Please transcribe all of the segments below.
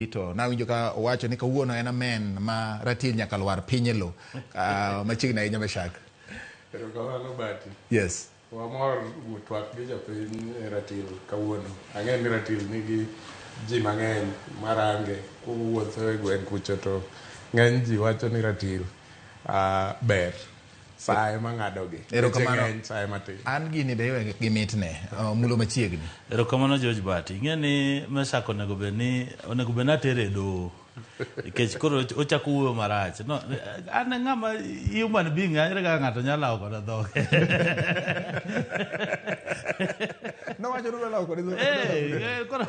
to nawinjo ka owacho ni kawuono en amen ma ratil nyaka lwar piny e lo machiegni ahinya Meshak. Erokamano Bati. Yes. Wamor twak gi jopiny ratil kawuono. Ang'e ni ratil nigi ji mang'eny marange kowuotho e gweng' kucho to ng'eny ji wacho ni ratil ber. Sae mang'adogi. Erokamano. Sae matin. An gini be iwe gi mitne mulo machiegni. Erokamano George Bati. Ing'e ni Meshak onego bed ni atere e doho. Nikech koro ochako wuoyo marach. No, an ng'ama human being ere kaka ng'ato nyalo lawo koda dhoge. Nowacho ni lawo koda dhoge. Koro.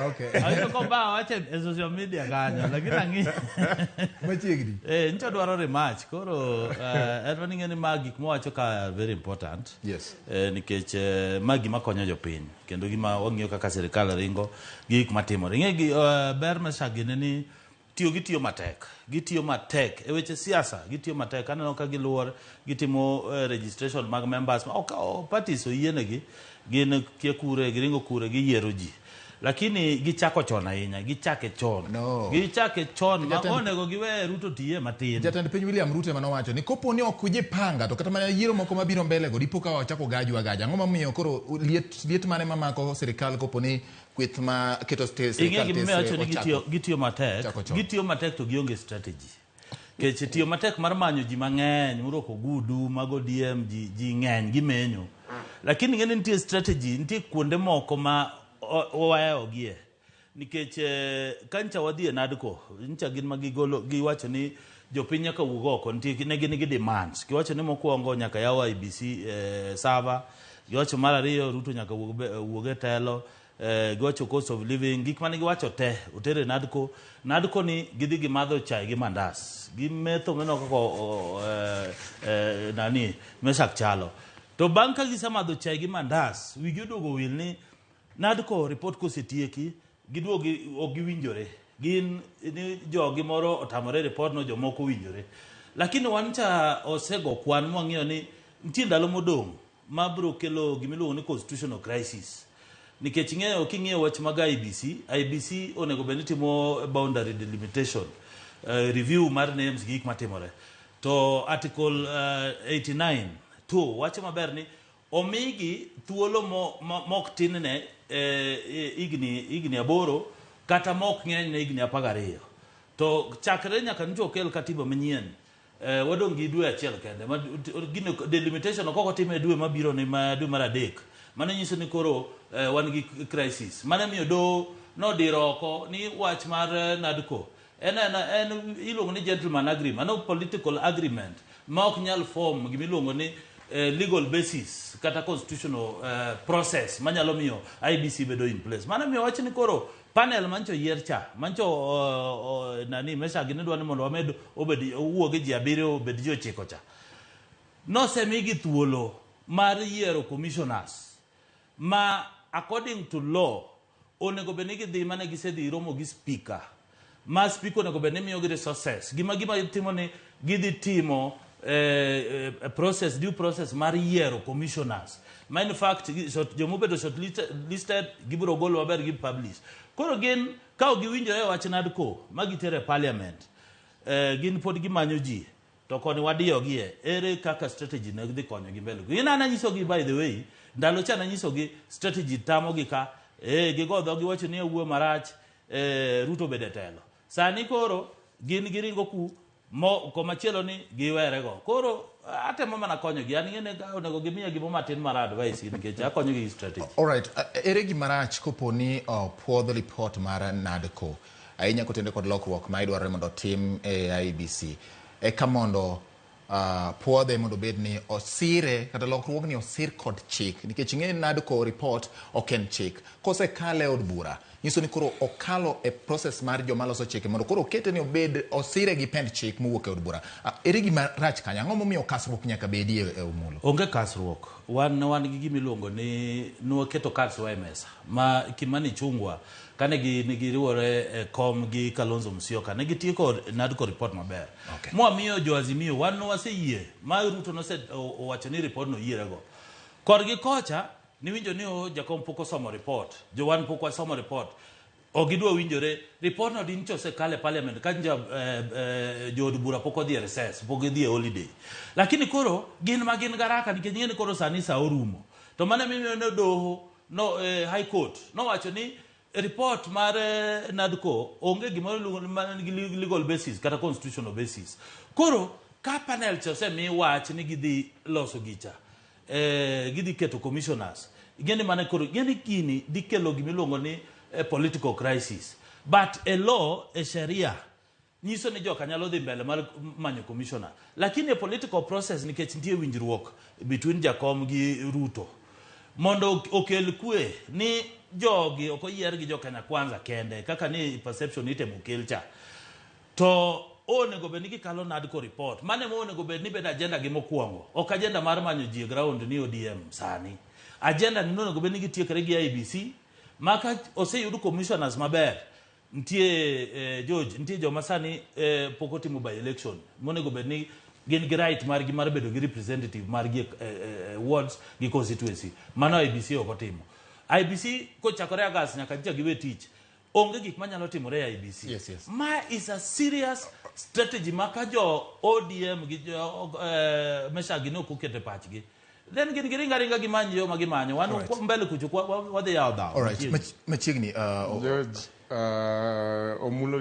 Okay. Ayudo ko ba wache e social media kanyo lakini ang'i. Machiegni. Nicho dwaro rematch. Koro en ng'eni mag gik mowacho ka very important. Yes. Nikech mag gima konyo jopiny kendo gima wang'iyo kaka sirikal ringo gik matimore. Ing'e ber Meshak ni gitiyo matek. Gitiyo matek e weche siasa, gitiyo matek. Aneno ka giluor gitimo registration mag members parties oyienegi gin kia kure giringo kure giyiero ji. Lakini gichako chon ahinya, gichake chon. No. Gichake chon ma onego giwe Ruto tiye matin. Jatend piny William Ruto manowacho ni kopo ni ok ujipanga to kata mana yiero moko mabiro mbele go dipo ka wachako gaju agaja. Ang'o momiyo koro liet mane mamako sirikal kopo ni kweth ma keto sirikal gitiyo matek to gionge strategy. Kech tiyo matek mar manyo ji mang'eny muroko gudu mago DM ji ng'eny gimenyo. Lakini ng'eni nitie strategy, nitie kuonde moko ma owayo gie. Nikech kancha wadhi e NADCO, ncha gin magigolo giwacho ni jopiny nyaka wuog oko, nitie ne gin gi demands. Giwacho ni mokwongo nyaka yaw IBC server, giwacho mar ariyo Ruto nyaka wuog e telo, giwacho cost of living, gik mane giwacho te otere NADCO. NADCO ni gidhi gimadho chai gi mandas. Gimetho meno kako Meshak chalo. To bang' ka gisemadho chai gi mandas, wigi oduogo wil ni NADCO report kosetieki giduogi ogiwinjore. Gin ni jogi moro otamore report no jomoko winjore. Lakini wancha osego kwan mwang'iyo ni nitie ndalo modong' ma biro kelo gimiluongo ni constitutional crisis. Nikech ing'eyo king'iyo wach mag IBC onego bed ni timo boundary delimitation, review mar names gik matimore. To article 89 to wacho maber ni omigi thuolo mok tinne igni aboro kata mok ng'eny ne igni 12. To chakre nyaka nito okel katiba manyien. Wadong' gi dwe achiel kende. Gino delimitation okoko time e dwe mabiro ni dwe mar adek. Mano nyiso ni koro wan gi crisis. Mano miyo do nodiro oko ni wach mar NADCO. En iluongo ni gentleman agreement. Ano political agreement ma ok nyal form gimiluongo ni legal basis kata constitutional process manyalo miyo IBC bedo in place. Mano miyo wach ni koro panel mancho yiercha mancho Meshak ni dwani mondo wamed obed owuoge ji abiriyo obed ji 9 cha. Nosemigi thuolo mar yiero commissioners ma according to law onego bed ni gidhi mane gisedhi romo gi speaker. Ma speaker onego bed ni miyo gi resources. Gima timo ni gidhi timo process, due process mar yiero commissioners. Ma in fact jomobedo shortlisted gibiro golo maber gi publish. Koro gin ka giwinjore wach NADCO ma gitere parliament, gin pod gimanyo ji to koni wadiyo gie ere kaka strategy ne dhi konyo gi mbele. Ina nanyiso gi by the way ndalo cha nanyiso gi strategy tamo gi ka gigodho giwacho ni wuo marach Ruto bede telo. Sani koro gin giringo ku komachielo ni giwere go. Koro atemo mana konyo gi an ng'ene onego gimiya gimo matin mar advice nikech akonyo gi strategy. All right, ere gima rach kopo ni puodho report mar NADCO ahinya kotende kod lokruok ma idwaro mondo tim e IBC eka mondo puodhe mondo bed ni osire kata lokruok ni osir kod chik nikech ing'e NADCO report ok en chik kosekale od bura nyiso ni koro okalo e process mar joma loso chike mondo koro okete ni obed osire gi pend chik mowuok e od bura. Ere gima rach kanyo? Ang'o momiyo kasruok nyaka bedie e Omullo? Onge kasruok. Wan gi gimiluongo ni nuoketo cards wa e mesa ma Kimani Chungwa kane giriwore kom gi Kalonzo Musyoka ne gitiyo kod NADCO report maber. Okay. Mwamiyo jo Azimio wan waseyie ma Ruto owacho ni report no yierego. Korgi kocha niwinjo ni jakom pok osomo report, jowan pok wasomo report. ogidwa winjore report no din chose kale parliament kanja jod bura poko di recess poko di holiday lakini koro gin magin garaka nikech ngene koro sani sa orumo to mane mimi ne doho no high court no wacho ni report mar NADCO onge gimoro legal basis kata constitutional basis koro ka panel chose mi wach ni gidhi loso gicha gidhi keto commissioners gene mane koro gene kini dikelo gimiluongo ni a political crisis but a law a sharia nyiso ni joka nyalo dhi mbele mar manyo commissioner lakini a political process nikech nitie winjruok between Jakom gi Ruto mondo okel kwe ni jogi okoyier gi jokanya kwanza kende kaka ni perception itemo kelcha to onego bed ni gikalo NADCO report mane mo onego bed ni bed agenda gi mokwongo ok agenda mar manyo ji ground ni ODM sani agenda ni onego bed ni gitiekre gi IBC maka oseyudo commissioners maber ntie George ntie joma sani pokotimo by election monego bed ni gin gi right mar bedo gi representative mar gi wards gi constituency mano IBC okotimo IBC ko chakore August nyaka ntia giwe tich onge gik manyalo timore IBC yes. Ma is a serious strategy maka jo ODM gi jo mesha gino kukete pachgi then gin giringa gimanyo magimanyo wan mbele kuchukua wadhi yao daw all right machiegni George Omullo